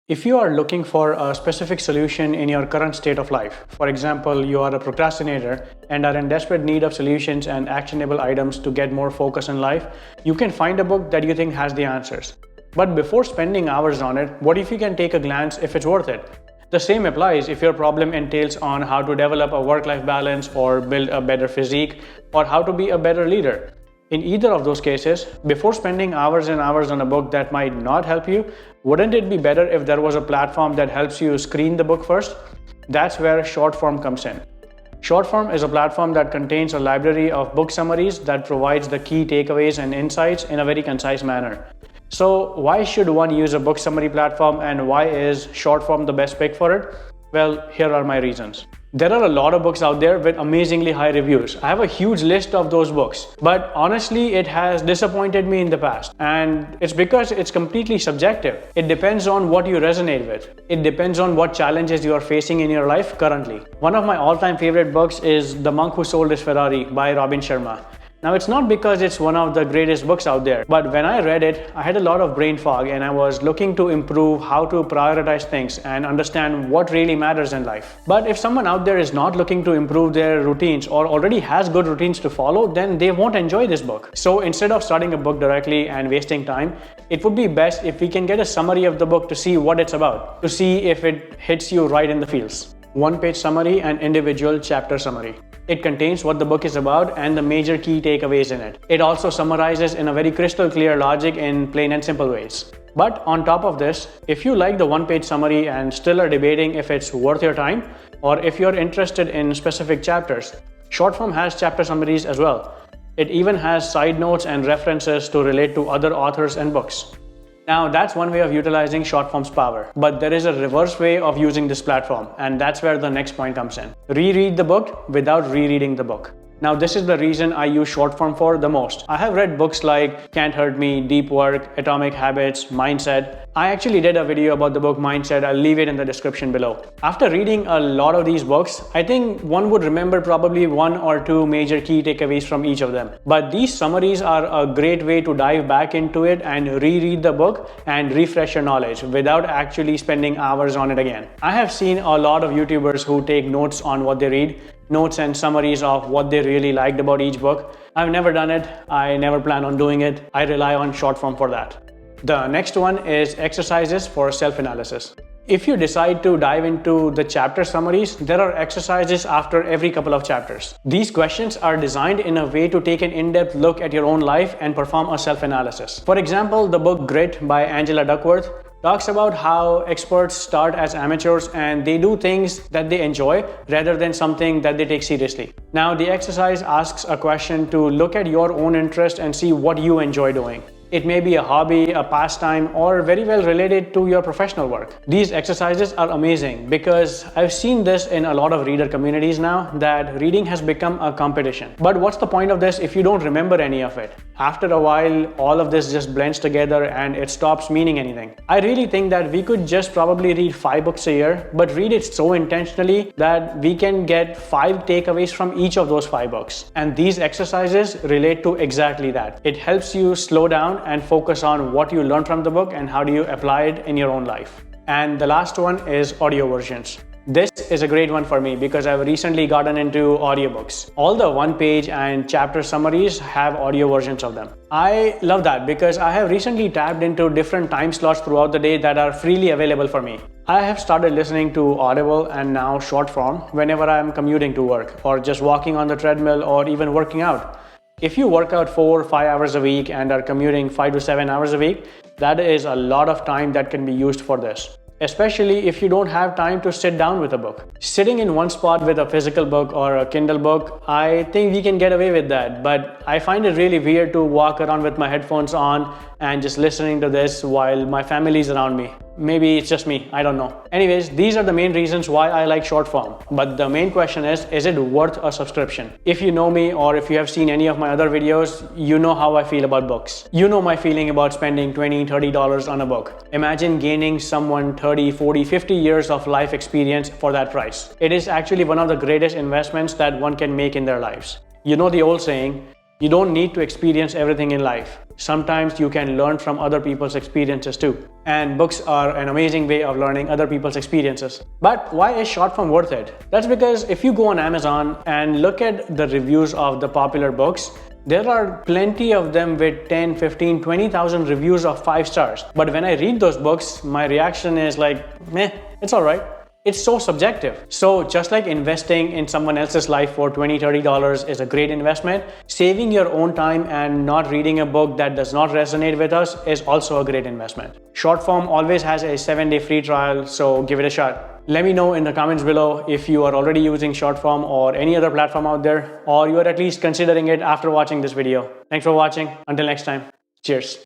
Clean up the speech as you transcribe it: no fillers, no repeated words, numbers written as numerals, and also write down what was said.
If you are looking for a specific solution in your current state of life, for example, you are a procrastinator and are in desperate need of solutions and actionable items to get more focus in life, you can find a book that you think has the answers. But before spending hours on it, what if you can take a glance if it's worth it? The same applies if your problem entails on how to develop a work-life balance or build a better physique or how to be a better leader. In either of those cases, before spending hours and hours on a book that might not help you, wouldn't it be better if there was a platform that helps you screen the book first? That's where Shortform comes in. Shortform is a platform that contains a library of book summaries that provides the key takeaways and insights in a very concise manner. So why should one use a book summary platform and why is Shortform the best pick for it? Well, here are my reasons. There are a lot of books out there with amazingly high reviews. I have a huge list of those books, but honestly, it has disappointed me in the past. And it's because it's completely subjective. It depends on what you resonate with. It depends on what challenges you are facing in your life currently. One of my all-time favorite books is The Monk Who Sold His Ferrari by Robin Sharma. Now, it's not because it's one of the greatest books out there, but when I read it, I had a lot of brain fog and I was looking to improve how to prioritize things and understand what really matters in life. But if someone out there is not looking to improve their routines or already has good routines to follow, then they won't enjoy this book. So instead of starting a book directly and wasting time, it would be best if we can get a summary of the book to see what it's about, to see if it hits you right in the feels. One-page summary and individual chapter summary. It contains what the book is about and the major key takeaways in it. It also summarizes in a very crystal clear logic in plain and simple ways. But on top of this, if you like the one-page summary and still are debating if it's worth your time, or if you're interested in specific chapters, Shortform has chapter summaries as well. It even has side notes and references to relate to other authors and books. Now, that's one way of utilizing Shortform's power, but there is a reverse way of using this platform, and that's where the next point comes in. Reread the book without rereading the book. Now, this is the reason I use Shortform for the most. I have read books like Can't Hurt Me, Deep Work, Atomic Habits, Mindset. I actually did a video about the book Mindset. I'll leave it in the description below. After reading a lot of these books, I think one would remember probably one or two major key takeaways from each of them. But these summaries are a great way to dive back into it and reread the book and refresh your knowledge without actually spending hours on it again. I have seen a lot of YouTubers who take notes on what they read, notes and summaries of what they really liked about each book. I've never done it. I never plan on doing it. I rely on Shortform for that. The next one is exercises for self-analysis. If you decide to dive into the chapter summaries, there are exercises after every couple of chapters. These questions are designed in a way to take an in-depth look at your own life and perform a self-analysis. For example, the book Grit by Angela Duckworth talks about how experts start as amateurs and they do things that they enjoy rather than something that they take seriously. Now, the exercise asks a question to look at your own interest and see what you enjoy doing. It may be a hobby, a pastime, or very well related to your professional work. These exercises are amazing because I've seen this in a lot of reader communities now that reading has become a competition. But what's the point of this if you don't remember any of it? After a while, all of this just blends together and it stops meaning anything. I really think that we could just probably read 5 books a year, but read it so intentionally that we can get 5 takeaways from each of those 5 books. And these exercises relate to exactly that. It helps you slow down and focus on what you learned from the book and how do you apply it in your own life. And the last one is audio versions. This is a great one for me because I've recently gotten into audiobooks. All the one-page and chapter summaries have audio versions of them. I love that because I have recently tapped into different time slots throughout the day that are freely available for me. I have started listening to Audible and now Shortform whenever I'm commuting to work or just walking on the treadmill or even working out. If you work out 4 or 5 hours a week and are commuting 5 to 7 hours a week, that is a lot of time that can be used for this. Especially if you don't have time to sit down with a book. Sitting in one spot with a physical book or a Kindle book, I think we can get away with that, but I find it really weird to walk around with my headphones on and just listening to this while my family is around me. Maybe it's just me, I don't know. Anyways, these are the main reasons why I like Shortform. But the main question is it worth a subscription? If you know me or if you have seen any of my other videos, you know how I feel about books. You know my feeling about spending $20, $30 on a book. Imagine gaining someone 30, 40, 50 years of life experience for that price. It is actually one of the greatest investments that one can make in their lives. You know the old saying, you don't need to experience everything in life. Sometimes you can learn from other people's experiences too. And books are an amazing way of learning other people's experiences. But why is short form worth it? That's because if you go on Amazon and look at the reviews of the popular books, there are plenty of them with 10, 15, 20,000 reviews of 5 stars. But when I read those books, my reaction is like, meh, it's alright. It's so subjective. So just like investing in someone else's life for $20, $30 is a great investment, saving your own time and not reading a book that does not resonate with us is also a great investment. Shortform always has a 7-day free trial, so give it a shot. Let me know in the comments below if you are already using Shortform or any other platform out there, or you are at least considering it after watching this video. Thanks for watching. Until next time, cheers.